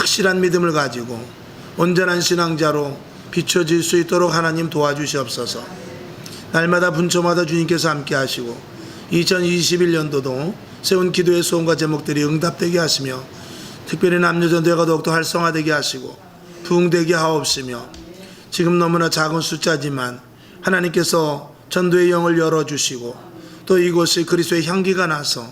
확실한 믿음을 가지고 온전한 신앙자로 비춰질 수 있도록 하나님 도와주시옵소서. 날마다 분초마다 주님께서 함께 하시고 2021년도도 세운 기도의 소원과 제목들이 응답되게 하시며 특별히 남녀전도회가 더욱더 활성화되게 하시고 부흥되게 하옵시며 지금 너무나 작은 숫자지만 하나님께서 전도의 영을 열어주시고 또 이곳에 그리스도의 향기가 나서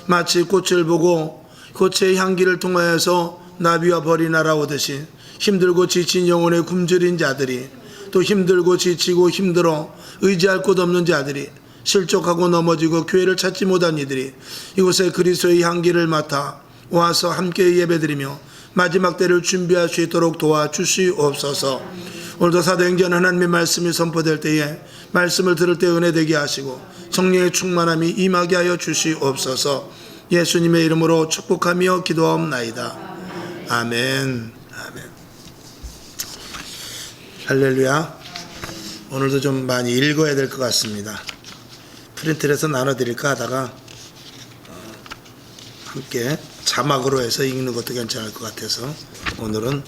마치 꽃을 보고 꽃의 향기를 통하여서 나비와 벌이 날아오듯이 힘들고 지친 영혼에 굶주린 자들이 또 힘들고 지치고 힘들어 의지할 곳 없는 자들이 실족하고 넘어지고 교회를 찾지 못한 이들이 이곳에 그리스도의 향기를 맡아 와서 함께 예배드리며 마지막 때를 준비할 수 있도록 도와주시옵소서. 오늘도 사도행전 하나님의 말씀이 선포될 때에 말씀을 들을 때 은혜되게 하시고 성령의 충만함이 임하게 하여 주시옵소서. 예수님의 이름으로 축복하며 기도하옵나이다. 아멘. 아멘. 할렐루야. 오늘도 좀 많이 읽어야 될 것 같습니다. 프린트를 해서 나눠드릴까 하다가 함께 자막으로 해서 읽는 것도 괜찮을 것 같아서 오늘은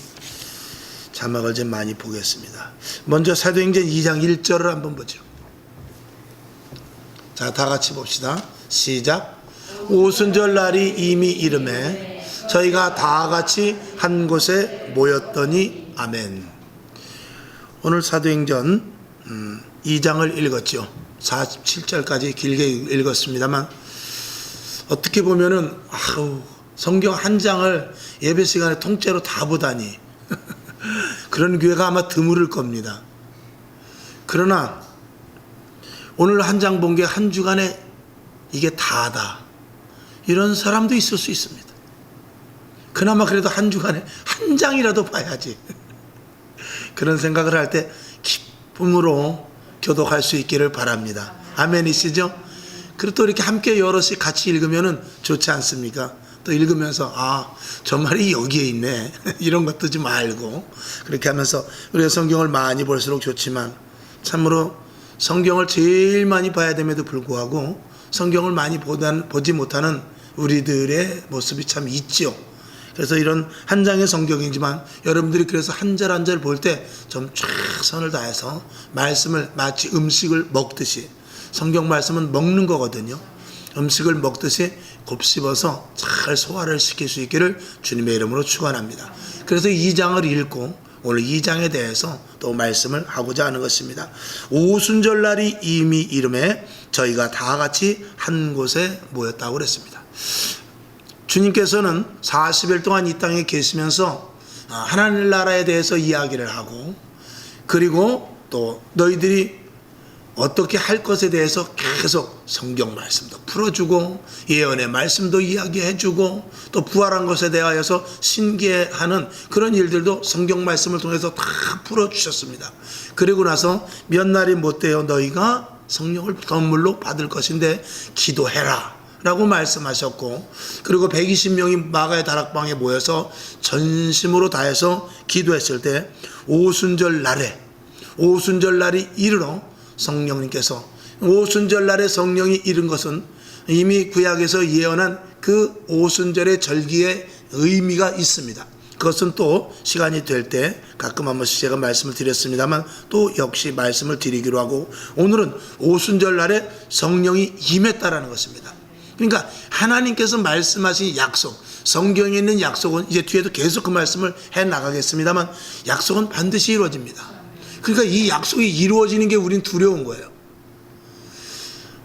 자막을 좀 많이 보겠습니다. 먼저 사도행전 2장 1절을 한번 보죠. 자, 다 같이 봅시다. 시작. 오순절 날이 이미 이름에 저희가 다 같이 한 곳에 모였더니 아멘. 오늘 사도행전 2장을 읽었죠. 47절까지 길게 읽었습니다만 어떻게 보면은 성경 한 장을 예배 시간에 통째로 다 보다니 그런 교회가 아마 드물을 겁니다. 그러나 오늘 한 장 본 게 한 주간에 이게 다다 이런 사람도 있을 수 있습니다. 그나마 그래도 한 주간에 한 장이라도 봐야지 그런 생각을 할 때 기쁨으로 교독할 수 있기를 바랍니다. 아멘이시죠? 그리고 또 이렇게 함께 여럿이 같이 읽으면 좋지 않습니까? 또 읽으면서 저 말이 여기에 있네 이런 것도 좀 알고 그렇게 하면서 우리가 성경을 많이 볼수록 좋지만 참으로 성경을 제일 많이 봐야 됨에도 불구하고 성경을 많이 보지 못하는 우리들의 모습이 참 있죠. 그래서 이런 한 장의 성경이지만 여러분들이 그래서 한 절 한 절 볼 때 좀 최선을 다해서 말씀을 마치 음식을 먹듯이 성경 말씀은 먹는 거거든요. 음식을 먹듯이 곱씹어서 잘 소화를 시킬 수 있기를 주님의 이름으로 축원합니다. 그래서 2장을 읽고 오늘 2장에 대해서 또 말씀을 하고자 하는 것입니다. 오순절날이 이미 이름에 저희가 다 같이 한 곳에 모였다고 그랬습니다. 주님께서는 40일 동안 이 땅에 계시면서 하나님 나라에 대해서 이야기를 하고 그리고 또 너희들이 어떻게 할 것에 대해서 계속 성경 말씀도 풀어주고 예언의 말씀도 이야기해주고 또 부활한 것에 대하여서 신기해하는 그런 일들도 성경 말씀을 통해서 다 풀어주셨습니다. 그리고 나서 몇 날이 못되어 너희가 성령을 선물로 받을 것인데 기도해라 라고 말씀하셨고 그리고 120명이 마가의 다락방에 모여서 전심으로 다해서 기도했을 때 오순절 날이 이르러 성령님께서 오순절 날에 성령이 이른 것은 이미 구약에서 예언한 그 오순절의 절기의 의미가 있습니다. 그것은 또 시간이 될 때 가끔 한 번씩 제가 말씀을 드렸습니다만 또 역시 말씀을 드리기로 하고 오늘은 오순절 날에 성령이 임했다라는 것입니다. 그러니까 하나님께서 말씀하신 약속, 성경에 있는 약속은 이제 뒤에도 계속 그 말씀을 해 나가겠습니다만 약속은 반드시 이루어집니다. 그러니까 이 약속이 이루어지는 게 우린 두려운 거예요.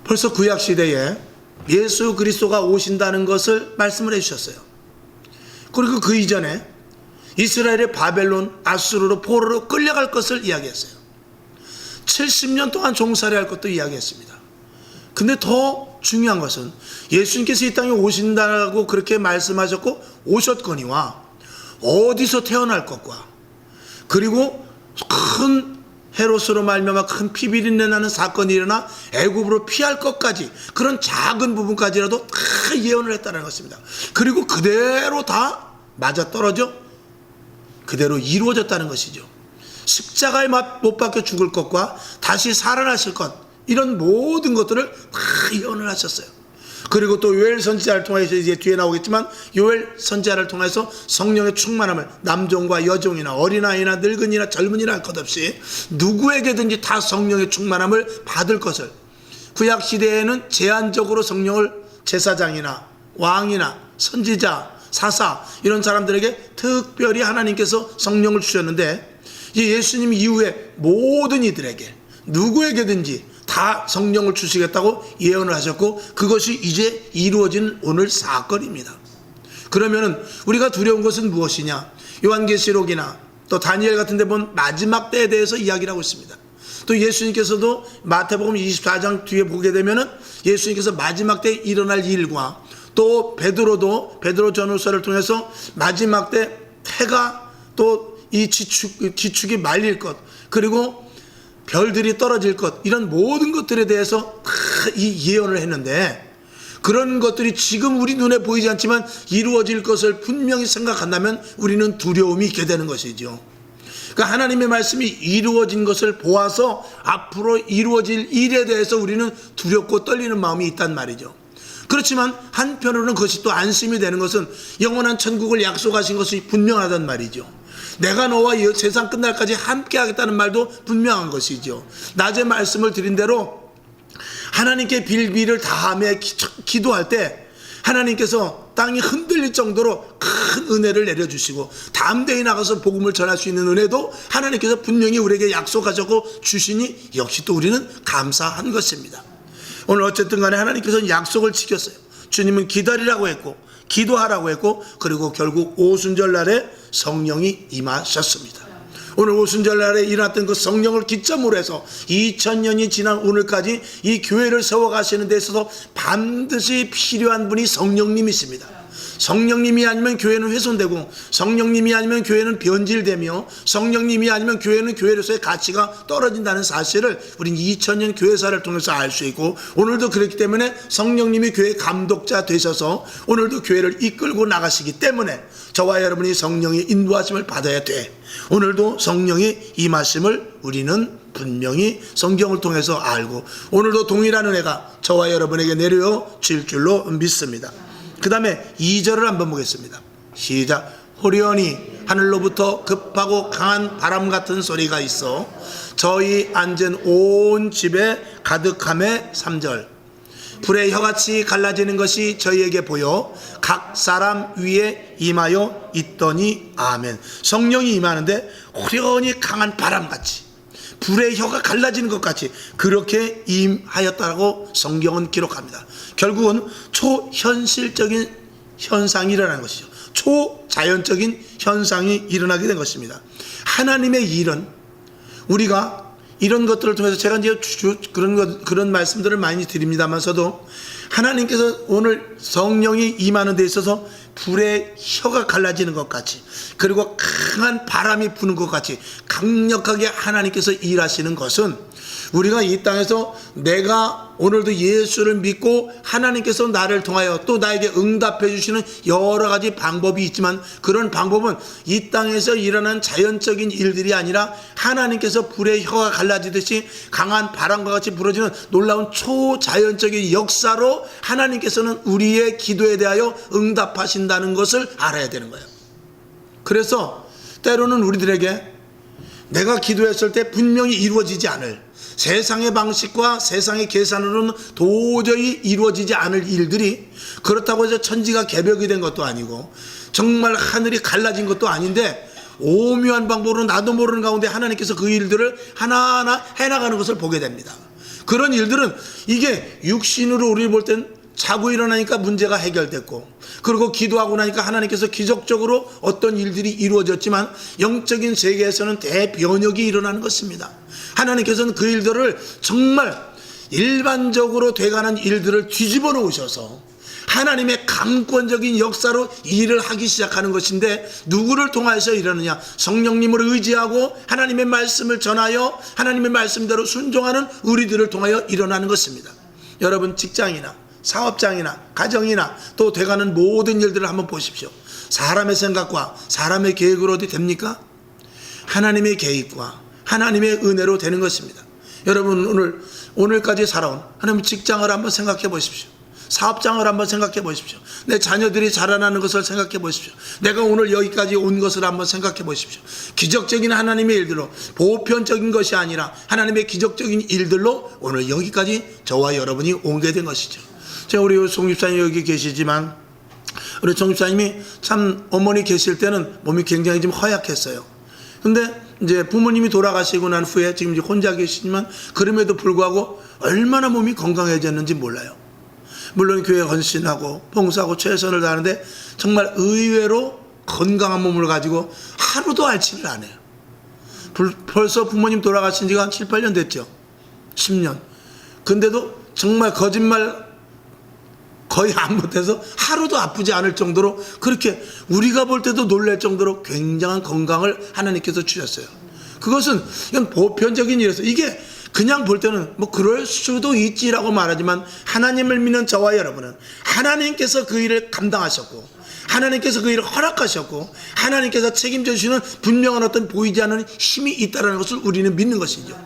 벌써 구약시대에 예수 그리스도가 오신다는 것을 말씀을 해주셨어요. 그리고 그 이전에 이스라엘의 바벨론, 아수르로 포로로 끌려갈 것을 이야기했어요. 70년 동안 종살이 할 것도 이야기했습니다. 근데 더 중요한 것은 예수님께서 이 땅에 오신다고 그렇게 말씀하셨고 오셨거니와 어디서 태어날 것과 그리고 큰 헤롯으로 말미암아 큰 피비린내 나는 사건이 일어나 애굽으로 피할 것까지 그런 작은 부분까지라도 다 예언을 했다는 것입니다. 그리고 그대로 다 맞아떨어져 그대로 이루어졌다는 것이죠. 십자가에 못 박혀 죽을 것과 다시 살아나실 것 이런 모든 것들을 다 예언을 하셨어요. 그리고 또 요엘 선지자를 통해서 이제 뒤에 나오겠지만 요엘 선지자를 통해서 성령의 충만함을 남종과 여종이나 어린아이나 늙은이나 젊은이나 할 것 없이 누구에게든지 다 성령의 충만함을 받을 것을, 구약 시대에는 제한적으로 성령을 제사장이나 왕이나 선지자, 사사 이런 사람들에게 특별히 하나님께서 성령을 주셨는데, 예수님 이후에 모든 이들에게 누구에게든지 다 성령을 주시겠다고 예언을 하셨고, 그것이 이제 이루어진 오늘 사건입니다. 그러면은 우리가 두려운 것은 무엇이냐? 요한계시록이나 또 다니엘 같은 데 보면 마지막 때에 대해서 이야기를 하고 있습니다. 또 예수님께서도 마태복음 24장 뒤에 보게 되면은 예수님께서 마지막 때에 일어날 일과, 또 베드로 전후서를 통해서 마지막 때 해가 또 이 지축이 말릴 것, 그리고 별들이 떨어질 것, 이런 모든 것들에 대해서 다 이 예언을 했는데, 그런 것들이 지금 우리 눈에 보이지 않지만 이루어질 것을 분명히 생각한다면 우리는 두려움이 있게 되는 것이죠. 그러니까 하나님의 말씀이 이루어진 것을 보아서 앞으로 이루어질 일에 대해서 우리는 두렵고 떨리는 마음이 있단 말이죠. 그렇지만 한편으로는 그것이 또 안심이 되는 것은 영원한 천국을 약속하신 것이 분명하단 말이죠. 내가 너와 세상 끝날까지 함께 하겠다는 말도 분명한 것이죠. 낮에 말씀을 드린 대로 하나님께 빌비를 다하며 기도할 때 하나님께서 땅이 흔들릴 정도로 큰 은혜를 내려주시고, 다음 대에 나가서 복음을 전할 수 있는 은혜도 하나님께서 분명히 우리에게 약속하셨고 주시니 역시 또 우리는 감사한 것입니다. 오늘 어쨌든 간에 하나님께서는 약속을 지켰어요. 주님은 기다리라고 했고 기도하라고 했고, 그리고 결국 오순절날에 성령이 임하셨습니다. 오늘 오순절날에 일어났던 그 성령을 기점으로 해서 2000년이 지난 오늘까지 이 교회를 세워가시는 데 있어서 반드시 필요한 분이 성령님이십니다. 성령님이 아니면 교회는 훼손되고, 성령님이 아니면 교회는 변질되며, 성령님이 아니면 교회는 교회로서의 가치가 떨어진다는 사실을 우린 2000년 교회사를 통해서 알 수 있고, 오늘도 그렇기 때문에 성령님이 교회 감독자 되셔서 오늘도 교회를 이끌고 나가시기 때문에 저와 여러분이 성령의 인도하심을 받아야 돼. 오늘도 성령의 임하심을 우리는 분명히 성경을 통해서 알고, 오늘도 동일한 은혜가 저와 여러분에게 내려질 줄로 믿습니다. 그 다음에 2절을 한번 보겠습니다. 시작. 호련히 하늘로부터 급하고 강한 바람 같은 소리가 있어 저희 앉은 온 집에 가득함에 3절. 불의 혀같이 갈라지는 것이 저희에게 보여 각 사람 위에 임하여 있더니 아멘. 성령이 임하는데 호련히 강한 바람같이, 불의 혀가 갈라지는 것 같이 그렇게 임하였다고 성경은 기록합니다. 결국은 초현실적인 현상이 일어나는 것이죠. 초자연적인 현상이 일어나게 된 것입니다. 하나님의 일은 우리가 이런 것들을 통해서 제가 이제 그런 말씀들을 많이 드립니다만서도, 하나님께서 오늘 성령이 임하는 데 있어서 불의 혀가 갈라지는 것 같이, 그리고 강한 바람이 부는 것 같이 강력하게 하나님께서 일하시는 것은, 우리가 이 땅에서 내가 오늘도 예수를 믿고 하나님께서 나를 통하여 또 나에게 응답해 주시는 여러 가지 방법이 있지만, 그런 방법은 이 땅에서 일어난 자연적인 일들이 아니라 하나님께서 불의 혀가 갈라지듯이 강한 바람과 같이 불어지는 놀라운 초자연적인 역사로 하나님께서는 우리의 기도에 대하여 응답하신다는 것을 알아야 되는 거예요. 그래서 때로는 우리들에게 내가 기도했을 때 분명히 이루어지지 않을, 세상의 방식과 세상의 계산으로는 도저히 이루어지지 않을 일들이, 그렇다고 해서 천지가 개벽이 된 것도 아니고 정말 하늘이 갈라진 것도 아닌데, 오묘한 방법으로 나도 모르는 가운데 하나님께서 그 일들을 하나하나 해나가는 것을 보게 됩니다. 그런 일들은 이게 육신으로 우리 볼 땐 자고 일어나니까 문제가 해결됐고, 그리고 기도하고 나니까 하나님께서 기적적으로 어떤 일들이 이루어졌지만, 영적인 세계에서는 대변혁이 일어나는 것입니다. 하나님께서는 그 일들을 정말 일반적으로 돼가는 일들을 뒤집어 놓으셔서 하나님의 강권적인 역사로 일을 하기 시작하는 것인데, 누구를 통해서 이러느냐? 성령님을 의지하고 하나님의 말씀을 전하여 하나님의 말씀대로 순종하는 우리들을 통하여 일어나는 것입니다. 여러분, 직장이나 사업장이나 가정이나 또 돼가는 모든 일들을 한번 보십시오. 사람의 생각과 사람의 계획으로 어디 됩니까? 하나님의 계획과 하나님의 은혜로 되는 것입니다. 여러분, 오늘까지 살아온 하나님의 직장을 한번 생각해 보십시오. 사업장을 한번 생각해 보십시오. 내 자녀들이 자라나는 것을 생각해 보십시오. 내가 오늘 여기까지 온 것을 한번 생각해 보십시오. 기적적인 하나님의 일들로, 보편적인 것이 아니라 하나님의 기적적인 일들로 오늘 여기까지 저와 여러분이 오게 된 것이죠. 제가 우리 송집사님 여기 계시지만 우리 송집사님이 참 어머니 계실 때는 몸이 굉장히 좀 허약했어요. 근데 이제 부모님이 돌아가시고 난 후에 지금 이제 혼자 계시지만 그럼에도 불구하고 얼마나 몸이 건강해졌는지 몰라요. 물론 교회 헌신하고 봉사하고 최선을 다하는데 정말 의외로 건강한 몸을 가지고 하루도 앓지를 않아요. 벌써 부모님 돌아가신 지가 한 7, 8년 됐죠. 10년. 근데도 정말 거짓말 거의 안 못해서 하루도 아프지 않을 정도로 그렇게 우리가 볼 때도 놀랄 정도로 굉장한 건강을 하나님께서 주셨어요. 그것은 이건 보편적인 일이어서 이게 그냥 볼 때는 뭐 그럴 수도 있지라고 말하지만 하나님을 믿는 저와 여러분은 하나님께서 그 일을 감당하셨고 하나님께서 그 일을 허락하셨고 하나님께서 책임져 주시는 분명한 어떤 보이지 않는 힘이 있다는 것을 우리는 믿는 것이죠.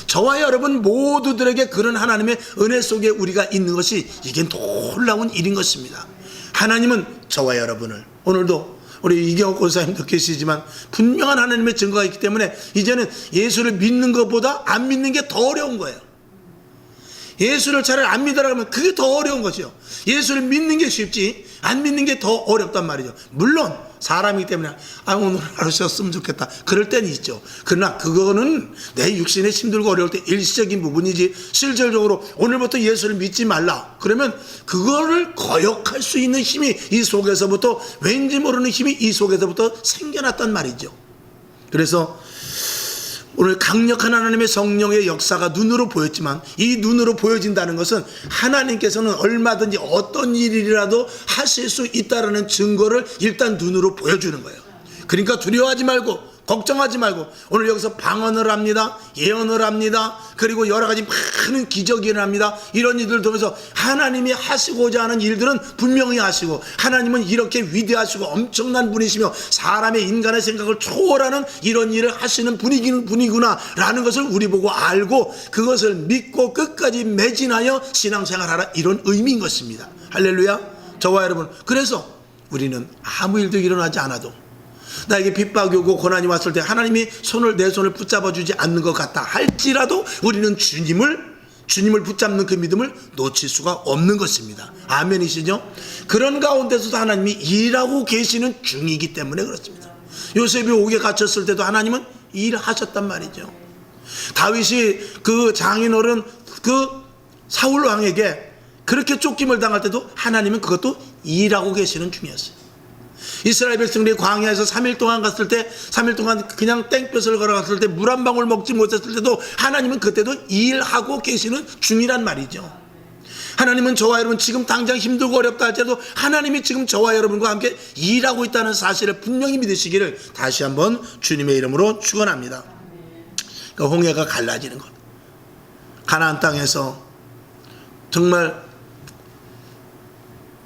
저와 여러분 모두들에게 그런 하나님의 은혜 속에 우리가 있는 것이 이게 놀라운 일인 것입니다. 하나님은 저와 여러분을 오늘도 우리 이경옥 권사님도 계시지만 분명한 하나님의 증거가 있기 때문에 이제는 예수를 믿는 것보다 안 믿는 게 더 어려운 거예요. 예수를 잘 안 믿으라고 하면 그게 더 어려운 것이요. 예수를 믿는 게 쉽지 안 믿는 게 더 어렵단 말이죠. 물론 사람이기 때문에 오늘 하루 쉬었으면 좋겠다 그럴 때는 있죠. 그러나 그거는 내 육신에 힘들고 어려울 때 일시적인 부분이지 실질적으로 오늘부터 예수를 믿지 말라 그러면 그거를 거역할 수 있는 힘이 이 속에서부터 왠지 모르는 힘이 이 속에서부터 생겨났단 말이죠. 그래서 오늘 강력한 하나님의 성령의 역사가 눈으로 보였지만 이 눈으로 보여진다는 것은 하나님께서는 얼마든지 어떤 일이라도 하실 수 있다는 증거를 일단 눈으로 보여주는 거예요. 그러니까 두려워하지 말고 걱정하지 말고 오늘 여기서 방언을 합니다. 예언을 합니다. 그리고 여러 가지 많은 기적이 일어납니다. 이런 일들을 통해서 하나님이 하시고자 하는 일들은 분명히 하시고 하나님은 이렇게 위대하시고 엄청난 분이시며 사람의 인간의 생각을 초월하는 이런 일을 하시는 분이구나 라는 것을 우리 보고 알고 그것을 믿고 끝까지 매진하여 신앙생활하라 이런 의미인 것입니다. 할렐루야. 저와 여러분 그래서 우리는 아무 일도 일어나지 않아도 나에게 핍박이 오고 고난이 왔을 때 하나님이 내 손을 붙잡아 주지 않는 것 같다 할지라도 우리는 주님을 붙잡는 그 믿음을 놓칠 수가 없는 것입니다. 아멘이시죠? 그런 가운데서도 하나님이 일하고 계시는 중이기 때문에 그렇습니다. 요셉이 옥에 갇혔을 때도 하나님은 일하셨단 말이죠. 다윗이 그 장인어른 그 사울 왕에게 그렇게 쫓김을 당할 때도 하나님은 그것도 일하고 계시는 중이었어요. 이스라엘 백성들이 광야에서 3일 동안 갔을 때 3일 동안 그냥 땡볕을 걸어갔을 때 물 한 방울 먹지 못했을 때도 하나님은 그때도 일하고 계시는 중이란 말이죠. 하나님은 저와 여러분 지금 당장 힘들고 어렵다 할지라도 하나님이 지금 저와 여러분과 함께 일하고 있다는 사실을 분명히 믿으시기를 다시 한번 주님의 이름으로 축원합니다. 그러니까 홍해가 갈라지는 것, 가나안 땅에서 정말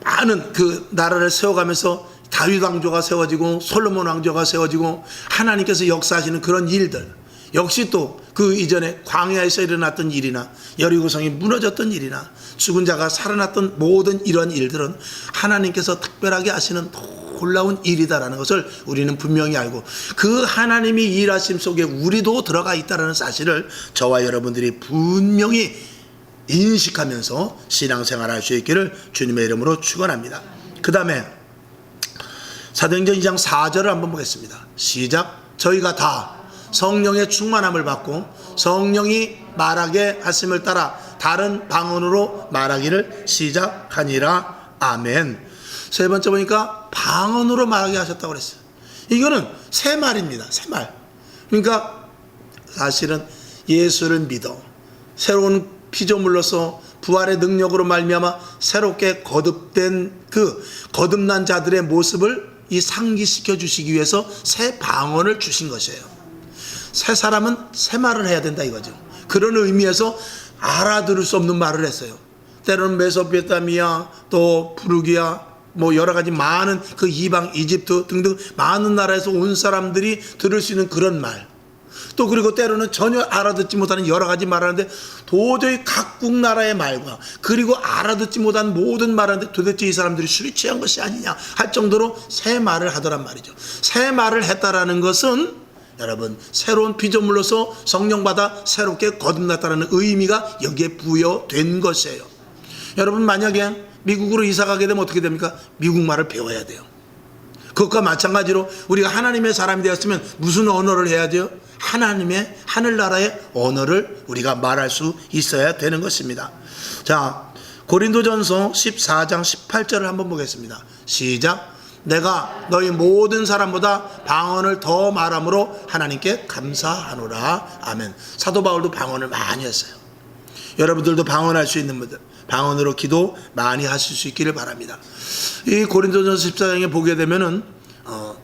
많은 그 나라를 세워가면서 다윗 왕조가 세워지고 솔로몬 왕조가 세워지고 하나님께서 역사하시는 그런 일들, 역시 또 그 이전에 광야에서 일어났던 일이나 여리고성이 무너졌던 일이나 죽은 자가 살아났던 모든 이런 일들은 하나님께서 특별하게 하시는 놀라운 일이다라는 것을 우리는 분명히 알고 그 하나님이 일하심 속에 우리도 들어가 있다는 사실을 저와 여러분들이 분명히 인식하면서 신앙생활할 수 있기를 주님의 이름으로 축원합니다. 그 다음에 사도행전 2장 4절을 한번 보겠습니다. 시작. 저희가 다 성령의 충만함을 받고 성령이 말하게 하심을 따라 다른 방언으로 말하기를 시작하니라. 아멘. 세 번째 보니까 방언으로 말하게 하셨다고 그랬어요. 이거는 새 말입니다. 새 말. 그러니까 사실은 예수를 믿어 새로운 피조물로서 부활의 능력으로 말미암아 새롭게 거듭된 그 거듭난 자들의 모습을 이 상기시켜 주시기 위해서 새 방언을 주신 것이에요. 새 사람은 새 말을 해야 된다 이거죠. 그런 의미에서 알아들을 수 없는 말을 했어요. 때로는 메소포타미아 또 부르기아 뭐 여러 가지 많은 그 이방 이집트 등등 많은 나라에서 온 사람들이 들을 수 있는 그런 말, 또 그리고 때로는 전혀 알아듣지 못하는 여러 가지 말하는데 도저히 각국 나라의 말과 그리고 알아듣지 못한 모든 말하는데 도대체 이 사람들이 술이 취한 것이 아니냐 할 정도로 새 말을 하더란 말이죠. 새 말을 했다라는 것은 여러분 새로운 피조물로서 성령받아 새롭게 거듭났다는 의미가 여기에 부여된 것이에요. 여러분 만약에 미국으로 이사 가게 되면 어떻게 됩니까? 미국 말을 배워야 돼요. 그것과 마찬가지로 우리가 하나님의 사람이 되었으면 무슨 언어를 해야 돼요? 하나님의 하늘나라의 언어를 우리가 말할 수 있어야 되는 것입니다. 자, 고린도전서 14장 18절을 한번 보겠습니다. 시작. 내가 너희 모든 사람보다 방언을 더 말함으로 하나님께 감사하노라. 아멘. 사도 바울도 방언을 많이 했어요. 여러분들도 방언할 수 있는 분들 방언으로 기도 많이 하실 수 있기를 바랍니다. 이 고린도전서 14장에 보게 되면은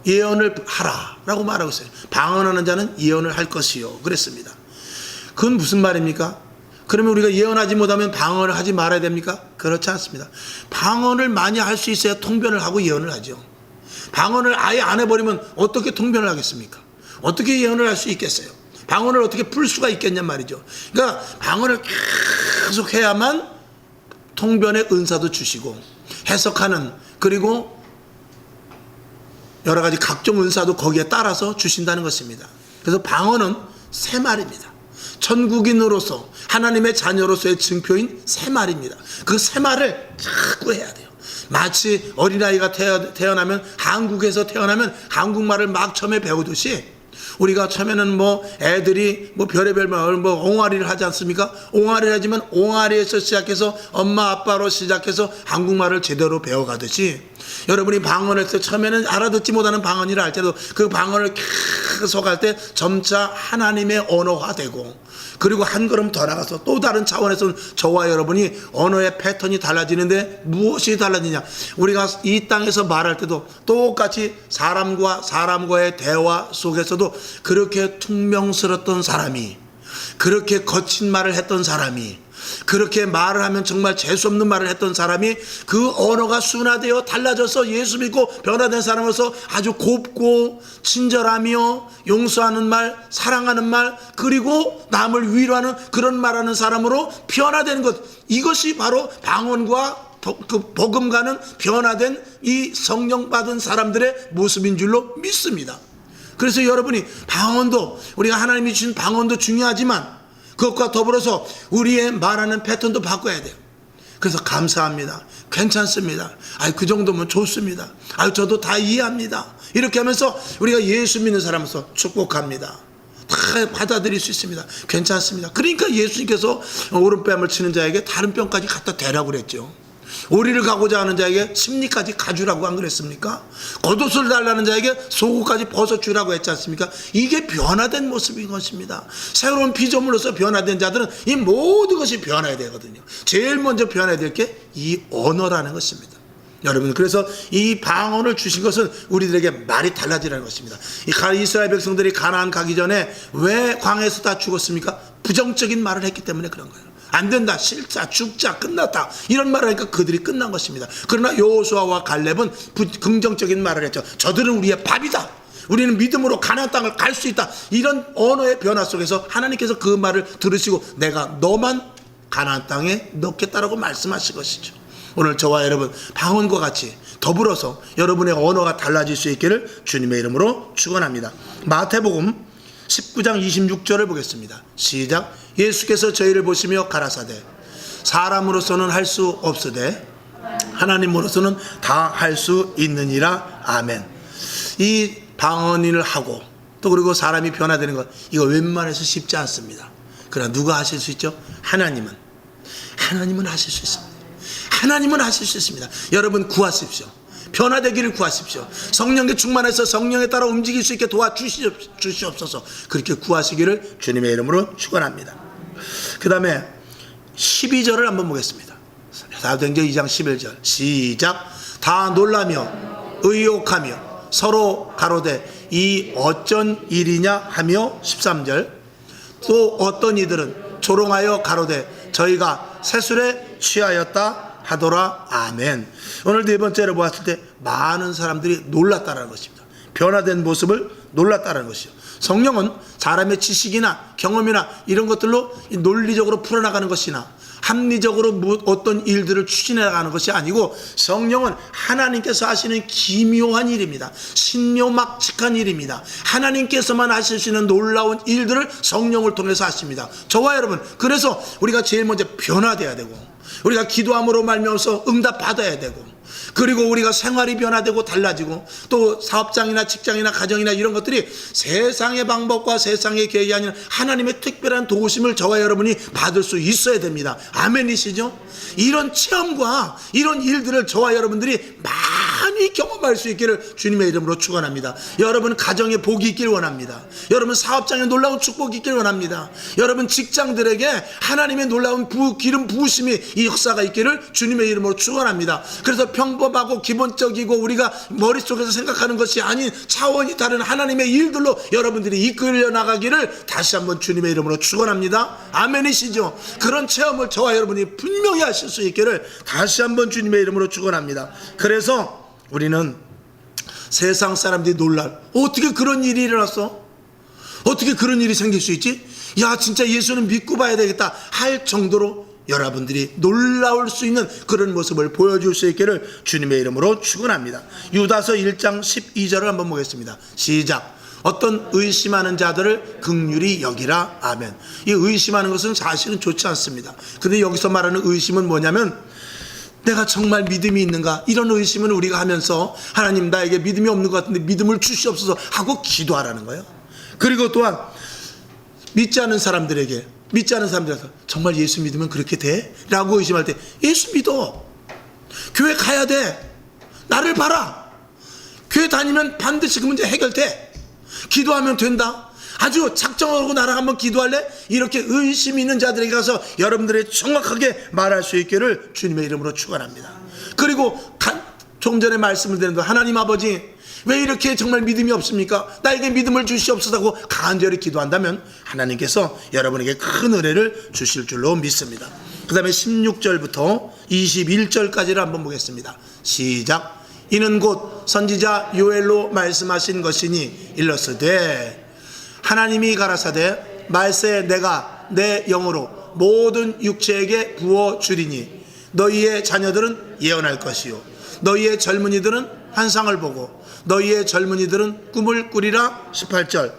예언을 하라라고 말하고 있어요. 방언하는 자는 예언을 할 것이요 그랬습니다. 그건 무슨 말입니까? 그러면 우리가 예언하지 못하면 방언을 하지 말아야 됩니까? 그렇지 않습니다. 방언을 많이 할 수 있어야 통변을 하고 예언을 하죠. 방언을 아예 안 해버리면 어떻게 통변을 하겠습니까? 어떻게 예언을 할 수 있겠어요? 방언을 어떻게 풀 수가 있겠냔 말이죠. 그러니까 방언을 계속 해야만 통변의 은사도 주시고 해석하는 그리고 여러 가지 각종 은사도 거기에 따라서 주신다는 것입니다. 그래서 방언은 새 말입니다. 천국인으로서 하나님의 자녀로서의 증표인 새 말입니다. 그 새 말을 자꾸 해야 돼요. 마치 어린아이가 태어나면 한국에서 태어나면 한국말을 막 처음에 배우듯이 우리가 처음에는 애들이 별의별 말, 옹알이를 하지 않습니까? 옹알이를 하지만 옹알이에서 시작해서 엄마 아빠로 시작해서 한국말을 제대로 배워가듯이 여러분이 방언을 할 때 처음에는 알아듣지 못하는 방언이라 할 때도 그 방언을 계속 할 때 점차 하나님의 언어화되고 그리고 한 걸음 더 나가서 또 다른 차원에서 저와 여러분이 언어의 패턴이 달라지는데 무엇이 달라지냐? 우리가 이 땅에서 말할 때도 똑같이 사람과 사람과의 대화 속에서도 그렇게 퉁명스럽던 사람이 그렇게 거친 말을 했던 사람이 그렇게 말을 하면 정말 재수없는 말을 했던 사람이 그 언어가 순화되어 달라져서 예수 믿고 변화된 사람으로서 아주 곱고 친절하며 용서하는 말, 사랑하는 말 그리고 남을 위로하는 그런 말하는 사람으로 변화되는 것, 이것이 바로 방언과 그 복음과는 변화된 이 성령 받은 사람들의 모습인 줄로 믿습니다. 그래서 여러분이 방언도 우리가 하나님이 주신 방언도 중요하지만 그것과 더불어서 우리의 말하는 패턴도 바꿔야 돼요. 그래서 감사합니다. 괜찮습니다. 그 정도면 좋습니다. 저도 다 이해합니다. 이렇게 하면서 우리가 예수 믿는 사람으로서 축복합니다. 다 받아들일 수 있습니다. 괜찮습니다. 그러니까 예수님께서 오른뺨을 치는 자에게 다른 뺨까지 갖다 대라고 그랬죠. 오리를 가고자 하는 자에게 심리까지 가주라고 안 그랬습니까? 겉옷을 달라는 자에게 속옷까지 벗어주라고 했지 않습니까? 이게 변화된 모습인 것입니다. 새로운 피조물로서 변화된 자들은 이 모든 것이 변화해야 되거든요. 제일 먼저 변화해야 될 게 이 언어라는 것입니다. 여러분, 그래서 이 방언을 주신 것은 우리들에게 말이 달라지라는 것입니다. 이 이스라엘 백성들이 가나안 가기 전에 왜 광야에서 다 죽었습니까? 부정적인 말을 했기 때문에 그런 거예요. 안 된다, 싫다, 죽자, 끝났다 이런 말을 하니까 그들이 끝난 것입니다. 그러나 여호수아와 갈렙은 긍정적인 말을 했죠. 저들은 우리의 밥이다, 우리는 믿음으로 가나안 땅을 갈 수 있다. 이런 언어의 변화 속에서 하나님께서 그 말을 들으시고 내가 너만 가나안 땅에 넣겠다라고 말씀하신 것이죠. 오늘 저와 여러분 방언과 같이 더불어서 여러분의 언어가 달라질 수 있기를 주님의 이름으로 축원합니다. 마태복음 19장 26절을 보겠습니다. 시작. 예수께서 저희를 보시며 가라사대 사람으로서는 할 수 없으되 하나님으로서는 다 할 수 있느니라. 아멘. 이 방언을 하고 또 그리고 사람이 변화되는 것, 이거 웬만해서 쉽지 않습니다. 그러나 누가 하실 수 있죠? 하나님은 하실 수 있습니다. 하나님은 하실 수 있습니다. 여러분 구하십시오. 변화되기를 구하십시오. 성령의 충만해서 성령에 따라 움직일 수 있게 도와주시옵소서. 그렇게 구하시기를 주님의 이름으로 축원합니다. 그 다음에 12절을 한번 보겠습니다. 사도행전 2장 11절 시작. 다 놀라며 의욕하며 서로 가로되 이 어쩐 일이냐 하며 13절 또 어떤 이들은 조롱하여 가로되 저희가 새술에 취하였다 하더라. 아멘. 오늘 네 번째로 보았을 때 많은 사람들이 놀랐다는 것입니다. 변화된 모습을 놀랐다는 것이요. 성령은 사람의 지식이나 경험이나 이런 것들로 논리적으로 풀어나가는 것이나 합리적으로 어떤 일들을 추진해 나가는 것이 아니고, 성령은 하나님께서 하시는 기묘한 일입니다. 신묘막측한 일입니다. 하나님께서만 하시는 놀라운 일들을 성령을 통해서 하십니다. 저와 여러분, 그래서 우리가 제일 먼저 변화돼야 되고, 우리가 기도함으로 말미암아서 응답받아야 되고, 그리고 우리가 생활이 변화되고 달라지고, 또 사업장이나 직장이나 가정이나 이런 것들이 세상의 방법과 세상의 계획이 아니라 하나님의 특별한 도우심을 저와 여러분이 받을 수 있어야 됩니다. 아멘이시죠? 이런 체험과 이런 일들을 저와 여러분들이 많이 경험할 수 있기를 주님의 이름으로 축원합니다. 여러분 가정에 복이 있길 원합니다. 여러분 사업장에 놀라운 축복이 있길 원합니다. 여러분 직장들에게 하나님의 놀라운 기름 부으심이 이 역사가 있기를 주님의 이름으로 축원합니다. 그래서 평범하고 기본적이고 우리가 머릿속에서 생각하는 것이 아닌 차원이 다른 하나님의 일들로 여러분들이 이끌려 나가기를 다시 한번 주님의 이름으로 축원합니다. 아멘이시죠? 그런 체험을 저와 여러분이 분명히 하실 수 있기를 다시 한번 주님의 이름으로 축원합니다. 그래서 우리는 세상 사람들이 놀랄, 어떻게 그런 일이 일어났어? 어떻게 그런 일이 생길 수 있지? 야, 진짜 예수는 믿고 봐야 되겠다 할 정도로 여러분들이 놀라울 수 있는 그런 모습을 보여줄 수 있기를 주님의 이름으로 축원합니다. 유다서 1장 12절을 한번 보겠습니다. 시작. 어떤 의심하는 자들을 긍휼히 여기라. 아멘. 이 의심하는 것은 사실은 좋지 않습니다. 근데 여기서 말하는 의심은 뭐냐면, 내가 정말 믿음이 있는가, 이런 의심은 우리가 하면서 하나님 나에게 믿음이 없는 것 같은데 믿음을 주시옵소서 하고 기도하라는 거예요. 그리고 또한 믿지 않는 사람들에게 정말 예수 믿으면 그렇게 돼? 라고 의심할 때, 예수 믿어, 교회 가야 돼, 나를 봐라, 교회 다니면 반드시 그 문제 해결돼, 기도하면 된다, 아주 작정하고 나랑 한번 기도할래? 이렇게 의심 있는 자들에게 가서 여러분들이 정확하게 말할 수 있기를 주님의 이름으로 축원합니다. 그리고 좀 전에 말씀을 드린 대로, 하나님 아버지 왜 이렇게 정말 믿음이 없습니까? 나에게 믿음을 주시옵소서 간절히 기도한다면 하나님께서 여러분에게 큰 은혜를 주실 줄로 믿습니다. 그 다음에 16절부터 21절까지를 한번 보겠습니다. 시작. 이는 곧 선지자 요엘로 말씀하신 것이니 일러스되, 하나님이 가라사대 말세 내가 내 영으로 모든 육체에게 부어주리니 너희의 자녀들은 예언할 것이요 너희의 젊은이들은 환상을 보고 너희의 젊은이들은 꿈을 꾸리라. 18절.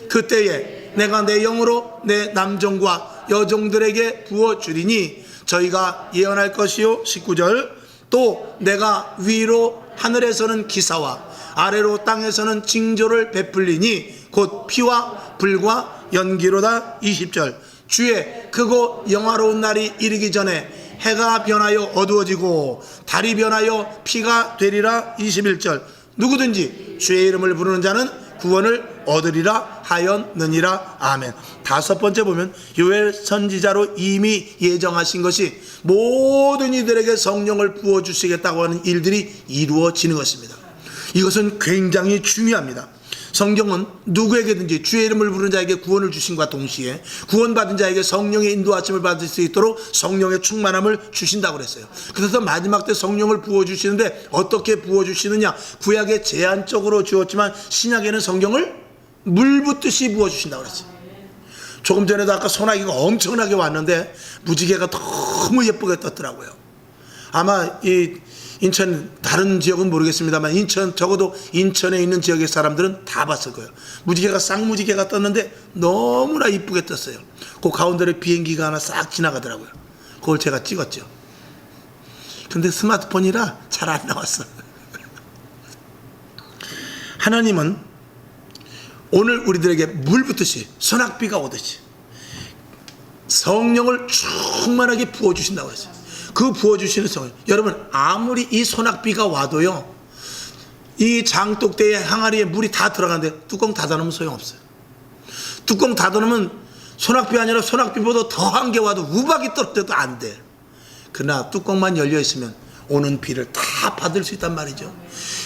그때에 내가 내 영으로 내 남종과 여종들에게 부어주리니 저희가 예언할 것이요. 19절. 또 내가 위로 하늘에서는 기사와 아래로 땅에서는 징조를 베풀리니 곧 피와 불과 연기로다. 20절. 주의 크고 영화로운 날이 이르기 전에 해가 변하여 어두워지고 달이 변하여 피가 되리라. 21절. 누구든지 주의 이름을 부르는 자는 구원을 얻으리라 하였느니라. 아멘. 다섯 번째 보면 요엘 선지자로 이미 예정하신 것이 모든 이들에게 성령을 부어주시겠다고 하는 일들이 이루어지는 것입니다. 이것은 굉장히 중요합니다. 성경은 누구에게든지 주의 이름을 부르는 자에게 구원을 주신과 동시에 구원받은 자에게 성령의 인도하심을 받을 수 있도록 성령의 충만함을 주신다고 그랬어요. 그래서 마지막 때 성령을 부어주시는데 어떻게 부어주시느냐, 구약에 제한적으로 주었지만 신약에는 성경을 물 붓듯이 부어주신다고 그랬어요. 조금 전에도 아까 소나기가 엄청나게 왔는데 무지개가 너무 예쁘게 떴더라고요. 아마 이 인천 다른 지역은 모르겠습니다만 적어도 인천에 있는 지역의 사람들은 다 봤을 거예요. 무지개가 쌍무지개가 떴는데 너무나 이쁘게 떴어요. 그 가운데로 비행기가 하나 싹 지나가더라고요. 그걸 제가 찍었죠. 근데 스마트폰이라 잘 안 나왔어. 하나님은 오늘 우리들에게 물 붓듯이 소낙비가 오듯이 성령을 충만하게 부어주신다고 했어요. 그 부어주시는 성령, 여러분 아무리 이 소낙비가 와도요, 이 장독대의 항아리에 물이 다 들어가는데 뚜껑 닫아놓으면 소용없어요. 뚜껑 닫아놓으면 소낙비 아니라 소낙비보다 더한 게 와도 우박이 떨어져도 안 돼. 그러나 뚜껑만 열려 있으면 오는 비를 다 받을 수 있단 말이죠.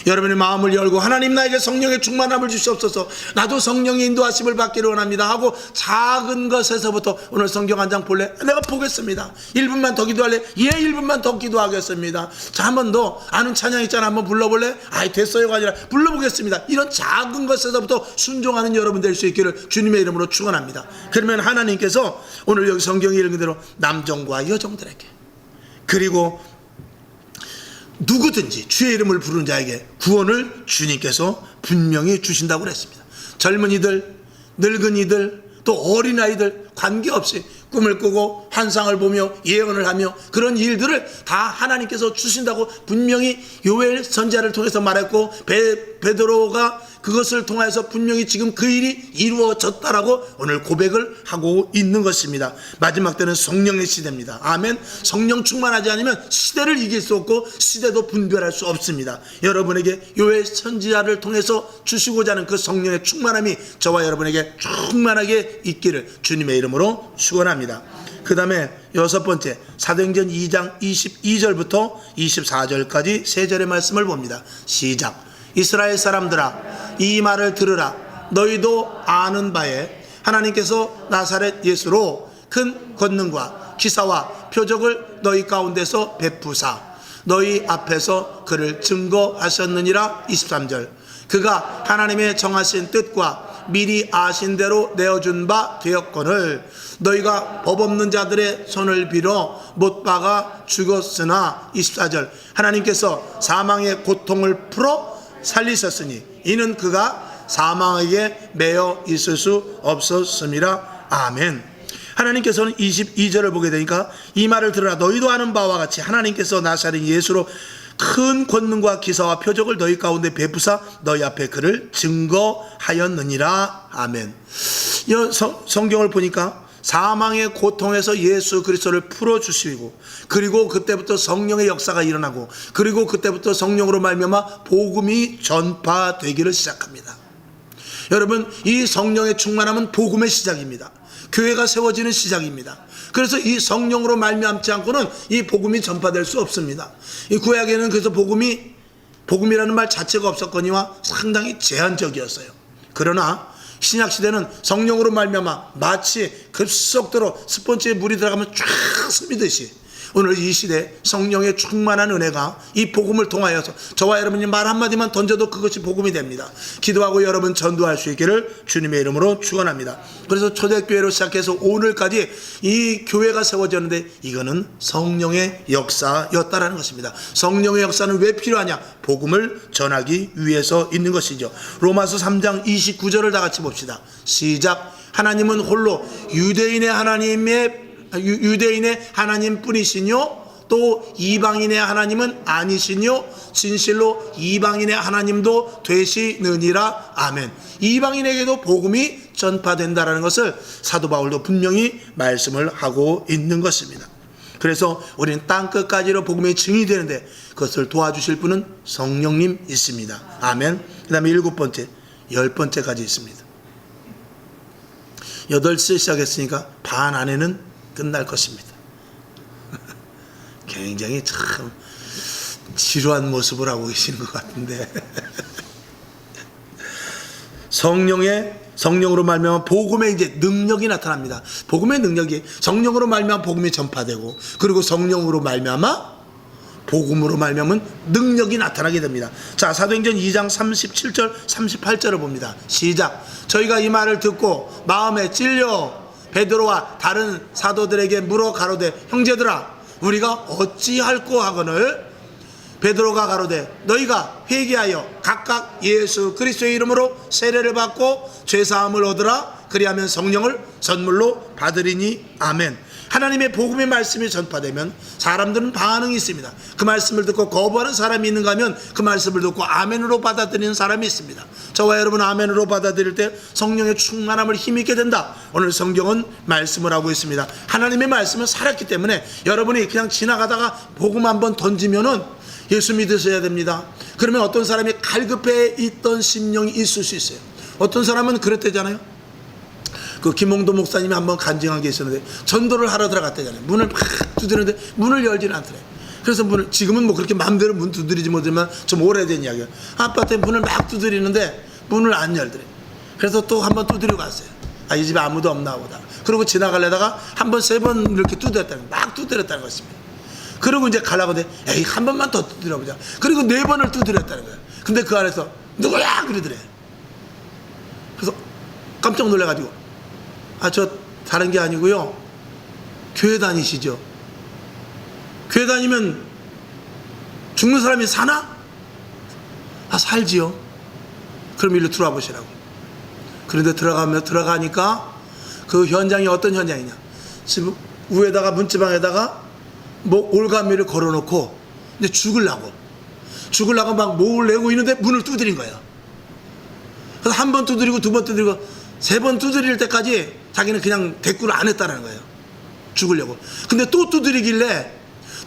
여러분의 마음을 열고 하나님 나에게 성령의 충만함을 주시옵소서, 나도 성령의 인도하심을 받기를 원합니다 하고 작은 것에서부터 오늘 성경 한 장 볼래? 내가 보겠습니다. 1분만 더 기도할래? 예, 1분만 더 기도하겠습니다. 자, 한 번 더 아는 찬양 있잖아, 한번 불러볼래? 아이 됐어요가 아니라 불러보겠습니다. 이런 작은 것에서부터 순종하는 여러분 될 수 있기를 주님의 이름으로 축원합니다. 그러면 하나님께서 오늘 여기 성경에 읽은 대로 남정과 여정들에게, 그리고 누구든지 주의 이름을 부르는 자에게 구원을 주님께서 분명히 주신다고 그랬습니다. 젊은이들, 늙은이들, 또 어린아이들 관계없이 꿈을 꾸고 환상을 보며 예언을 하며 그런 일들을 다 하나님께서 주신다고 분명히 요엘 선지자를 통해서 말했고, 베드로가 그것을 통해서 분명히 지금 그 일이 이루어졌다라고 오늘 고백을 하고 있는 것입니다. 마지막 때는 성령의 시대입니다. 아멘. 성령 충만하지 않으면 시대를 이길 수 없고 시대도 분별할 수 없습니다. 여러분에게 요엘 선지자를 통해서 주시고자 하는 그 성령의 충만함이 저와 여러분에게 충만하게 있기를 주님의 이름으로 축원합니다. 그 다음에 여섯 번째, 사도행전 2장 22절부터 24절까지 세 절의 말씀을 봅니다. 시작. 이스라엘 사람들아, 이 말을 들으라. 너희도 아는 바에 하나님께서 나사렛 예수로 큰 권능과 기사와 표적을 너희 가운데서 베푸사 너희 앞에서 그를 증거하셨느니라. 23절. 그가 하나님의 정하신 뜻과 미리 아신 대로 내어준 바 되었거늘 너희가 법 없는 자들의 손을 빌어 못 박아 죽었으나. 24절. 하나님께서 사망의 고통을 풀어 살리셨으니 이는 그가 사망에게 매여 있을 수 없었음이라. 아멘. 하나님께서는 22절을 보게 되니까 이 말을 들으라. 너희도 아는 바와 같이 하나님께서 나사렛 예수로 큰 권능과 기사와 표적을 너희 가운데 베푸사 너희 앞에 그를 증거하였느니라. 아멘. 성경을 보니까 사망의 고통에서 예수 그리스도를 풀어주시고, 그리고 그때부터 성령의 역사가 일어나고, 그리고 그때부터 성령으로 말미암아 복음이 전파되기를 시작합니다. 여러분, 이 성령의 충만함은 복음의 시작입니다. 교회가 세워지는 시작입니다. 그래서 이 성령으로 말미암지 않고는 이 복음이 전파될 수 없습니다. 이 구약에는 그래서 복음이라는 말 자체가 없었거니와 상당히 제한적이었어요. 그러나 신약시대는 성령으로 말미암아 마치 급속도로 스펀지에 물이 들어가면 쫙 스미듯이 오늘 이 시대 성령의 충만한 은혜가 이 복음을 통하여서 저와 여러분이 말 한마디만 던져도 그것이 복음이 됩니다. 기도하고 여러분 전도할 수 있기를 주님의 이름으로 축원합니다. 그래서 초대교회로 시작해서 오늘까지 이 교회가 세워졌는데 이거는 성령의 역사였다라는 것입니다. 성령의 역사는 왜 필요하냐? 복음을 전하기 위해서 있는 것이죠. 로마서 3장 29절을 다 같이 봅시다. 시작. 하나님은 홀로 유대인의 하나님 뿐이시뇨 또 이방인의 하나님은 아니시뇨 진실로 이방인의 하나님도 되시느니라. 아멘. 이방인에게도 복음이 전파된다라는 것을 사도 바울도 분명히 말씀을 하고 있는 것입니다. 그래서 우리는 땅끝까지로 복음의 증인이 되는데 그것을 도와주실 분은 성령님 있습니다. 아멘. 그 다음에 7번째, 10번째까지 있습니다. 8시에 시작했으니까 반 안에는 끝날 것입니다. 굉장히 참 지루한 모습을 하고 계시는 것 같은데 성령으로 말미암아 복음의 이제 능력이 나타납니다. 복음의 능력이 성령으로 말미암아 복음이 전파되고, 그리고 성령으로 말미암아 복음으로 말미암은 능력이 나타나게 됩니다. 자, 사도행전 2장 37절 38절을 봅니다. 시작. 저희가 이 말을 듣고 마음에 찔려 베드로와 다른 사도들에게 물어 가로되 형제들아 우리가 어찌할꼬 하거늘 베드로가 가로되 너희가 회개하여 각각 예수 그리스도의 이름으로 세례를 받고 죄사함을 얻으라. 그리하면 성령을 선물로 받으리니. 아멘. 하나님의 복음의 말씀이 전파되면 사람들은 반응이 있습니다. 그 말씀을 듣고 거부하는 사람이 있는가 하면 그 말씀을 듣고 아멘으로 받아들이는 사람이 있습니다. 저와 여러분 아멘으로 받아들일 때 성령의 충만함을 힘있게 된다. 오늘 성경은 말씀을 하고 있습니다. 하나님의 말씀은 살았기 때문에 여러분이 그냥 지나가다가 복음 한번 던지면은 예수 믿으셔야 됩니다. 그러면 어떤 사람이 갈급해 있던 심령이 있을 수 있어요. 어떤 사람은 그랬대잖아요. 그 김홍도 목사님이 한번 간증한 게 있었는데 전도를 하러 들어갔대잖아요. 문을 막 두드리는데 문을 열지는 않더래. 그래서 문을, 지금은 뭐 그렇게 마음대로 문 두드리지 못하지만 좀 오래된 이야기예요. 아파트에 문을 막 두드리는데 문을 안 열더래. 그래서 또 한 번 두드리고 갔어요. 아, 이 집에 아무도 없나 보다. 그러고 지나가려다가 한 번, 세 번 이렇게 두드렸다는, 막 두드렸다는 것입니다. 그리고 이제 가려고 하는데, 에이, 한 번만 더 두드려보자. 그리고 4번을 두드렸다는 거예요. 근데 그 안에서, 누구야? 그러더래. 그래서 깜짝 놀라가지고, 아, 저 다른 게 아니고요. 교회 다니시죠? 교회 다니면 죽는 사람이 사나? 아, 살지요. 그럼 일로 들어와 보시라고. 그런데 들어가니까 그 현장이 어떤 현장이냐. 집 위에다가, 문지방에다가 뭐 올가미를 걸어놓고 이제 죽으려고 막 목을 내고 있는데 문을 두드린 거예요. 그래서 한 번 두드리고, 2번 두드리고, 3번 두드릴 때까지 자기는 그냥 대꾸를 안 했다는 거예요. 죽으려고. 근데 또 두드리길래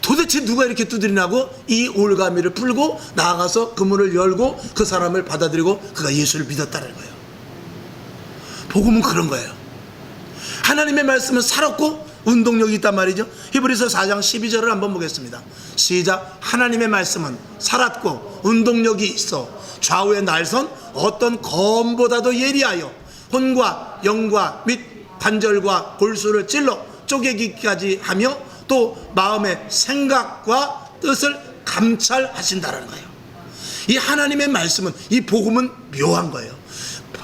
도대체 누가 이렇게 두드리냐고 이 올가미를 풀고 나아가서 그 문을 열고 그 사람을 받아들이고 그가 예수를 믿었다는 거예요. 복음은 그런 거예요. 하나님의 말씀은 살았고 운동력이 있단 말이죠. 히브리서 4장 12절을 한번 보겠습니다. 시작. 하나님의 말씀은 살았고 운동력이 있어 좌우의 날선 어떤 검보다도 예리하여 혼과 영과 및 관절과 골수를 찔러 쪼개기까지 하며 또 마음의 생각과 뜻을 감찰하신다는 거예요. 이 하나님의 말씀은, 이 복음은 묘한 거예요.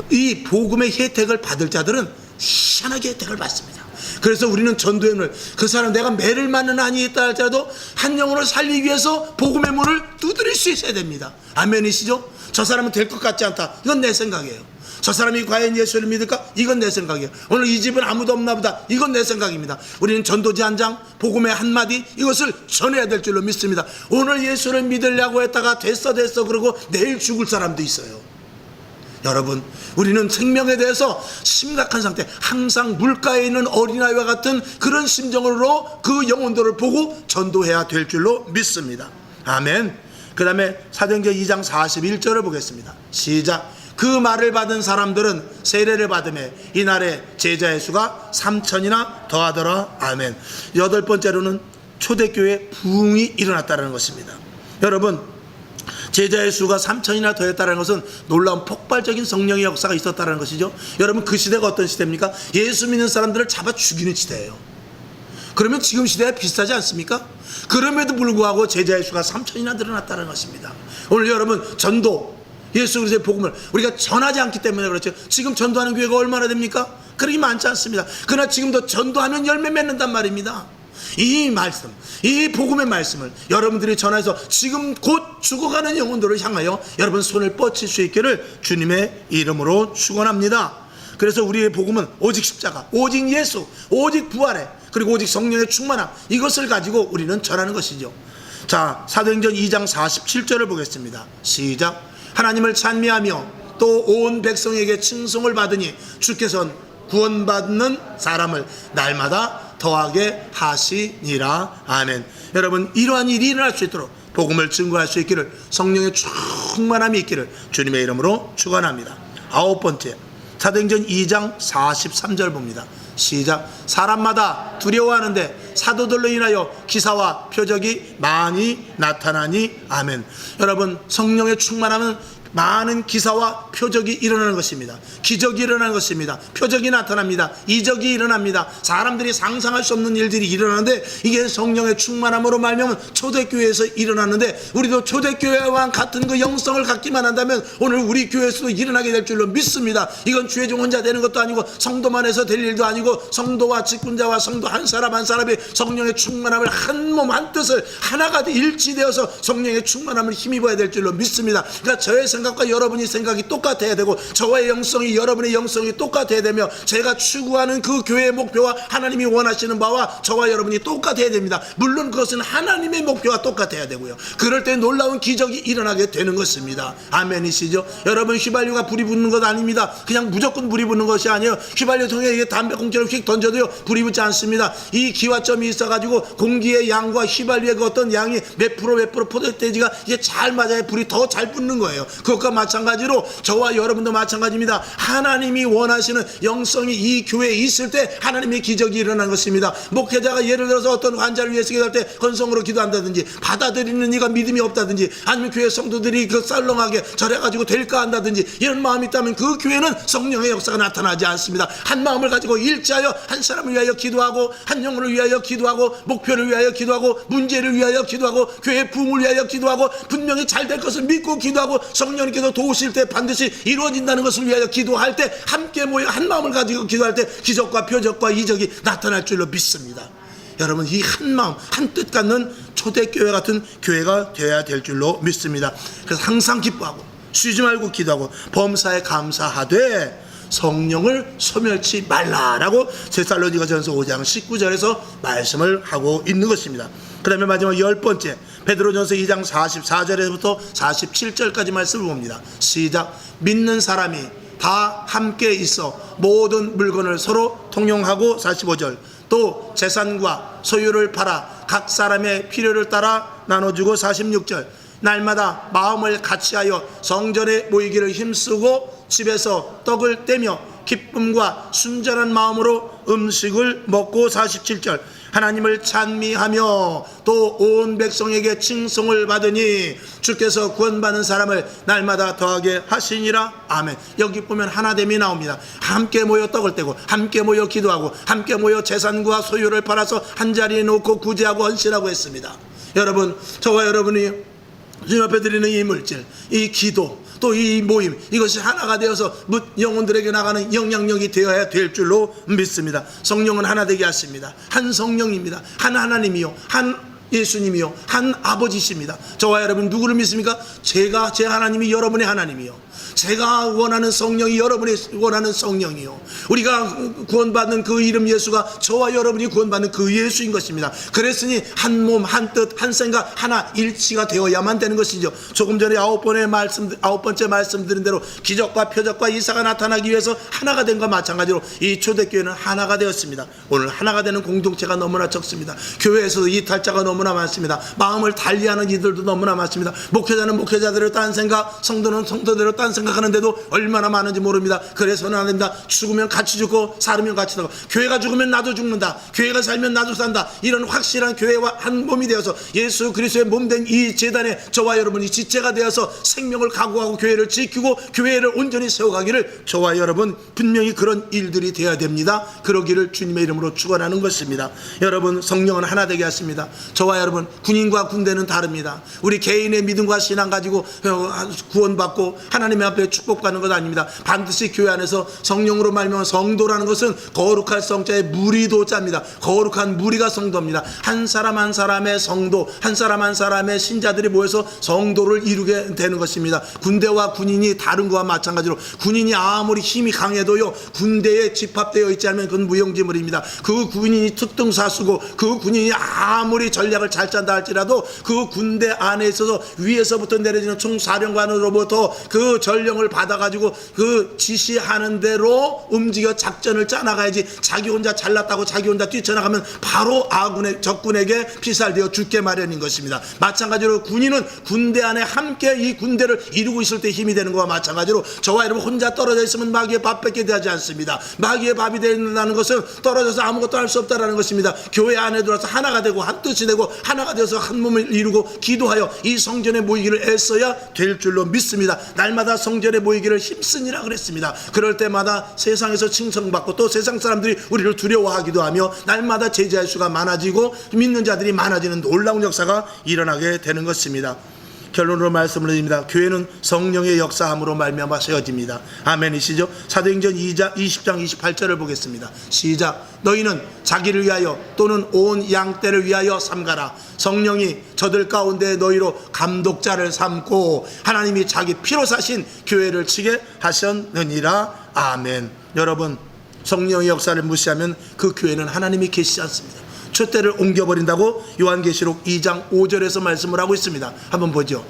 이 복음의 혜택을 받을 자들은 희한하게 혜택을 받습니다. 그래서 우리는 전도의 문을, 그 사람 내가 매를 맞는 한이 있다 할지라도 한 영혼을 살리기 위해서 복음의 문을 두드릴 수 있어야 됩니다. 아멘이시죠? 저 사람은 될 것 같지 않다. 이건 내 생각이에요. 저 사람이 과연 예수를 믿을까? 이건 내 생각이에요. 오늘 이 집은 아무도 없나 보다. 이건 내 생각입니다. 우리는 전도지 한 장, 복음의 한마디, 이것을 전해야 될 줄로 믿습니다. 오늘 예수를 믿으려고 했다가 됐어 그러고 내일 죽을 사람도 있어요. 여러분, 우리는 생명에 대해서 심각한 상태, 항상 물가에 있는 어린아이와 같은 그런 심정으로 그 영혼들을 보고 전도해야 될 줄로 믿습니다. 아멘. 그 다음에 사도행전 2장 41절을 보겠습니다. 시작. 그 말을 받은 사람들은 세례를 받음에 이날에 제자의 수가 3,000이나 더하더라. 아멘. 8번째로는 초대교회 부흥이 일어났다는 것입니다. 여러분, 제자의 수가 3,000이나 더했다는 것은 놀라운 폭발적인 성령의 역사가 있었다는 것이죠. 여러분, 그 시대가 어떤 시대입니까? 예수 믿는 사람들을 잡아 죽이는 시대예요. 그러면 지금 시대와 비슷하지 않습니까? 그럼에도 불구하고 제자의 수가 3,000이나 늘어났다는 것입니다. 오늘 여러분, 전도, 예수 그리스도의 복음을 우리가 전하지 않기 때문에 그렇죠. 지금 전도하는 교회가 얼마나 됩니까? 그렇게 많지 않습니다. 그러나 지금도 전도하면 열매 맺는단 말입니다. 이 말씀, 이 복음의 말씀을 여러분들이 전해서 지금 곧 죽어가는 영혼들을 향하여 여러분 손을 뻗칠 수 있기를 주님의 이름으로 축원합니다. 그래서 우리의 복음은 오직 십자가, 오직 예수, 오직 부활에, 그리고 오직 성령의 충만함, 이것을 가지고 우리는 전하는 것이죠. 자, 사도행전 2장 47절을 보겠습니다. 시작. 하나님을 찬미하며 또 온 백성에게 칭송을 받으니 주께서는 구원받는 사람을 날마다 더하게 하시니라. 아멘. 여러분, 이러한 일이 일어날 수 있도록 복음을 증거할 수 있기를, 성령의 충만함이 있기를 주님의 이름으로 축원합니다. 9번째, 사도행전 2장 43절 봅니다. 시작. 사람마다 두려워하는데 사도들로 인하여 기사와 표적이 많이 나타나니. 아멘. 여러분, 성령의 충만함은 많은 기사와 표적이 일어나는 것입니다. 기적이 일어나는 것입니다. 표적이 나타납니다. 이적이 일어납니다. 사람들이 상상할 수 없는 일들이 일어나는데 이게 성령의 충만함으로 말미암은 초대교회에서 일어났는데, 우리도 초대교회와 같은 그 영성을 갖기만 한다면 오늘 우리 교회에서도 일어나게 될 줄로 믿습니다. 이건 주의종 혼자 되는 것도 아니고 성도만 해서 될 일도 아니고, 성도와 직분자와 성도 한 사람 한 사람이 성령의 충만함을 한 몸 한 뜻을 하나가 일치되어서 성령의 충만함을 힘입어야 될 줄로 믿습니다. 그러니까 저의 생각과 여러분의 생각이 똑같아야 되고, 저와의 영성이 여러분의 영성이 똑같아야 되며, 제가 추구하는 그 교회의 목표와 하나님이 원하시는 바와 저와 여러분이 똑같아야 됩니다. 물론 그것은 하나님의 목표와 똑같아야 되고요. 그럴 때 놀라운 기적이 일어나게 되는 것입니다. 아멘이시죠? 여러분, 휘발유가 불이 붙는 것 아닙니다. 그냥 무조건 불이 붙는 것이 아니에요. 휘발유 통에 이게 담배꽁초를 휙 던져도요 불이 붙지 않습니다. 이 기화점이 있어가지고 공기의 양과 휘발유의 그 어떤 양이 몇 프로 포센테이지가 이게 잘 맞아야 불이 더 잘 붙는 거예요. 그것과 마찬가지로 저와 여러분도 마찬가지입니다. 하나님이 원하시는 영성이 이 교회에 있을 때 하나님의 기적이 일어나는 것입니다. 목회자가 예를 들어서 어떤 환자를 위해서 기도할 때 건성으로 기도한다든지, 받아들이는 이가 믿음이 없다든지, 아니면 교회 성도들이 그 썰렁하게 절해가지고 될까 한다든지, 이런 마음이 있다면 그 교회는 성령의 역사가 나타나지 않습니다. 한 마음을 가지고 일치하여 한 사람을 위하여 기도하고, 한 영혼을 위하여 기도하고, 목표를 위하여 기도하고, 문제를 위하여 기도하고, 교회 부흥을 위하여 기도하고, 분명히 잘 될 것을 믿고 기도하고, 성령님께서 도우실 때 반드시 이루어진다는 것을 위하여 기도할 때, 함께 모여 한 마음을 가지고 기도할 때 기적과 표적과 이적이 나타날 줄로 믿습니다. 여러분, 이 한 마음 한 뜻 갖는 초대교회 같은 교회가 되어야 될 줄로 믿습니다. 그래서 항상 기뻐하고 쉬지 말고 기도하고 범사에 감사하되 성령을 소멸치 말라라고 데살로니가전서 5장 19절에서 말씀을 하고 있는 것입니다. 그 다음에 마지막 10번째, 베드로전서 2장 44절에서부터 47절까지 말씀을 봅니다. 시작. 믿는 사람이 다 함께 있어 모든 물건을 서로 통용하고, 45절, 또 재산과 소유를 팔아 각 사람의 필요를 따라 나눠주고, 46절, 날마다 마음을 같이하여 성전에 모이기를 힘쓰고 집에서 떡을 떼며 기쁨과 순전한 마음으로 음식을 먹고, 47절, 하나님을 찬미하며 또 온 백성에게 칭송을 받으니 주께서 구원받는 사람을 날마다 더하게 하시니라. 아멘. 여기 보면 하나됨이 나옵니다. 함께 모여 떡을 떼고, 함께 모여 기도하고, 함께 모여 재산과 소유를 팔아서 한자리에 놓고 구제하고 헌신하고 했습니다. 여러분, 저와 여러분이 주님 앞에 드리는 이 물질, 이 기도, 또 이 모임, 이것이 하나가 되어서 영혼들에게 나가는 영향력이 되어야 될 줄로 믿습니다. 성령은 하나 되게 하십니다. 한 성령입니다. 한 하나님이요, 한 예수님이요, 한 아버지십니다. 저와 여러분 누구를 믿습니까? 제가 제 하나님이 여러분의 하나님이요, 제가 원하는 성령이 여러분이 원하는 성령이요, 우리가 구원받는 그 이름 예수가 저와 여러분이 구원받는 그 예수인 것입니다. 그랬으니 한 몸, 한 뜻, 한 생각, 하나 일치가 되어야만 되는 것이죠. 조금 전에 9번째 말씀드린 대로 기적과 표적과 이사가 나타나기 위해서 하나가 된 것과 마찬가지로 이 초대교회는 하나가 되었습니다. 오늘 하나가 되는 공동체가 너무나 적습니다. 교회에서도 이탈자가 너무나 많습니다. 마음을 달리하는 이들도 너무나 많습니다. 목회자는 목회자대로 딴 생각, 성도는 성도대로 딴 생각하는데도 얼마나 많은지 모릅니다. 그래서는 안 된다. 죽으면 같이 죽고 살으면 같이 살고, 교회가 죽으면 나도 죽는다, 교회가 살면 나도 산다, 이런 확실한 교회와 한 몸이 되어서 예수 그리스도의 몸된 이 제단에 저와 여러분이 지체가 되어서 생명을 각오하고 교회를 지키고 교회를 온전히 세워가기를 저와 여러분 분명히 그런 일들이 되어야 됩니다. 그러기를 주님의 이름으로 축원하는 것입니다. 여러분, 성령은 하나 되게 하십니다. 저와 여러분, 군인과 군대는 다릅니다. 우리 개인의 믿음과 신앙 가지고 구원받고 하나님의 앞에 축복받는 것 아닙니다. 반드시 교회 안에서 성령으로 말미암아 성도라는 것은 거룩할 성자의 무리도자입니다. 거룩한 무리가 성도입니다. 한 사람 한 사람의 성도, 한 사람 한 사람의 신자들이 모여서 성도를 이루게 되는 것입니다. 군대와 군인이 다른 것과 마찬가지로 군인이 아무리 힘이 강해도요, 군대에 집합되어 있지 않으면 그건 무용지물입니다. 그 군인이 특등사수고 그 군인이 아무리 전략을 잘 짠다 할지라도 그 군대 안에 있어서 위에서부터 내려지는 총사령관으로부터 그 전령을 받아가지고 그 지시하는 대로 움직여 작전을 짜나가야지, 자기 혼자 잘났다고 자기 혼자 뛰쳐나가면 바로 적군에게 피살되어 죽게 마련인 것입니다. 마찬가지로 군인은 군대 안에 함께 이 군대를 이루고 있을 때 힘이 되는 것과 마찬가지로 저와 여러분 혼자 떨어져 있으면 마귀의 밥 뺏게 되지 않습니다. 마귀의 밥이 된다는 것은 떨어져서 아무것도 할 수 없다는 것입니다. 교회 안에 들어와서 하나가 되고 한 뜻이 되고 하나가 되어서 한 몸을 이루고 기도하여 이 성전에 모이기를 애써야 될 줄로 믿습니다. 날마다 성전에 모이기를 힘쓰니라 그랬습니다. 그럴 때마다 세상에서 칭송받고 또 세상 사람들이 우리를 두려워하기도 하며 날마다 제자의 수가 많아지고 믿는 자들이 많아지는 놀라운 역사가 일어나게 되는 것입니다. 결론으로 말씀을 드립니다. 교회는 성령의 역사함으로 말미암아 세워집니다. 아멘이시죠? 사도행전 2장 20장 28절을 보겠습니다. 시작. 너희는 자기를 위하여 또는 온 양떼를 위하여 삼가라. 성령이 저들 가운데 너희로 감독자를 삼고 하나님이 자기 피로 사신 교회를 치게 하셨느니라. 아멘. 여러분, 성령의 역사를 무시하면 그 교회는 하나님이 계시지 않습니다. 촛대를 옮겨버린다고 요한계시록 2장 5절에서 말씀을 하고 있습니다. 한번 보죠.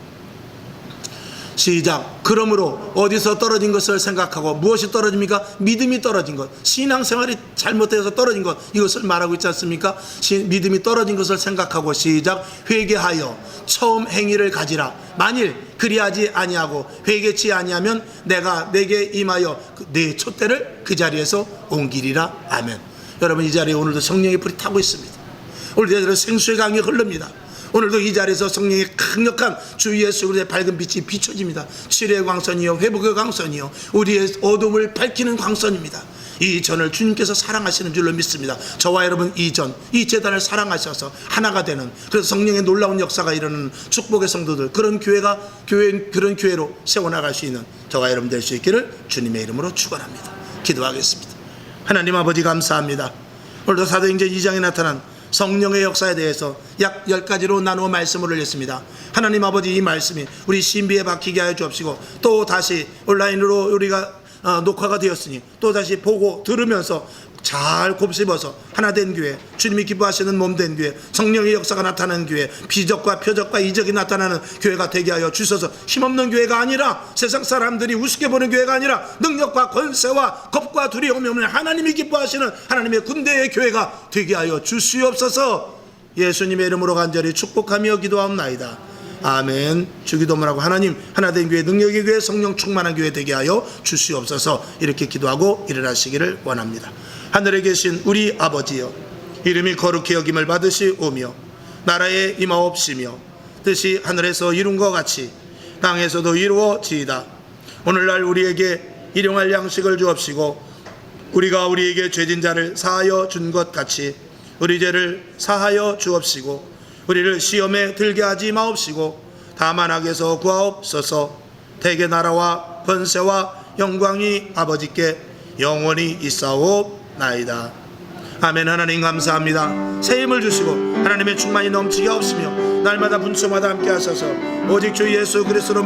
시작. 그러므로 어디서 떨어진 것을 생각하고, 무엇이 떨어집니까? 믿음이 떨어진 것, 신앙생활이 잘못되어서 떨어진 것, 이것을 말하고 있지 않습니까? 믿음이 떨어진 것을 생각하고, 시작. 회개하여 처음 행위를 가지라. 만일 그리하지 아니하고 회개치 아니하면 내가 내게 임하여 내 촛대를 그 자리에서 옮기리라. 아멘. 여러분, 이 자리에 오늘도 성령의 불이 타고 있습니다. 오늘 이 자리에 생수의 강이 흐릅니다. 오늘도 이 자리에서 성령의 강력한 주 예수 그리스도의 밝은 빛이 비춰집니다. 치료의 광선이요, 회복의 광선이요, 우리의 어둠을 밝히는 광선입니다. 이 전을 주님께서 사랑하시는 줄로 믿습니다. 저와 여러분, 이 재단을 사랑하셔서 하나가 되는, 그래서 성령의 놀라운 역사가 이루는 축복의 성도들, 그런 그런 교회로 세워나갈 수 있는 저와 여러분 될 수 있기를 주님의 이름으로 축원합니다. 기도하겠습니다. 하나님 아버지, 감사합니다. 오늘도 사도행전 2장에 나타난 성령의 역사에 대해서 약 10가지로 나누어 말씀을 올렸습니다. 하나님 아버지, 이 말씀이 우리 신비에 박히게 하여 주옵시고, 또 다시 온라인으로 우리가 녹화가 되었으니 또 다시 보고 들으면서 잘 곱씹어서 하나된 교회, 주님이 기뻐하시는 몸된 교회, 성령의 역사가 나타나는 교회, 비적과 표적과 이적이 나타나는 교회가 되게 하여 주셔서, 힘없는 교회가 아니라, 세상 사람들이 우습게 보는 교회가 아니라, 능력과 권세와 겁과 두려움이 없는 하나님이 기뻐하시는 하나님의 군대의 교회가 되게 하여 주시옵소서. 예수님의 이름으로 간절히 축복하며 기도하옵나이다. 아멘. 주기도문하고 하나님, 하나된 교회, 능력의 교회, 성령 충만한 교회 되게 하여 주시옵소서. 이렇게 기도하고 일어나시기를 원합니다. 하늘에 계신 우리 아버지여, 이름이 거룩히 여김을 받으시오며 나라에 임하옵시며 뜻이 하늘에서 이룬 것 같이 땅에서도 이루어지이다. 오늘날 우리에게 일용할 양식을 주옵시고, 우리가 우리에게 죄진 자를 사하여 준 것 같이 우리 죄를 사하여 주옵시고, 우리를 시험에 들게 하지 마옵시고 다만 악에서 구하옵소서. 대개 나라와 권세와 영광이 아버지께 영원히 있사옵나이다. 아멘. 하나님 감사합니다. 새 힘을 주시고 하나님의 충만이 넘치게 하옵시며 날마다 분수마다 함께 하셔서 오직 주 예수 그리스도로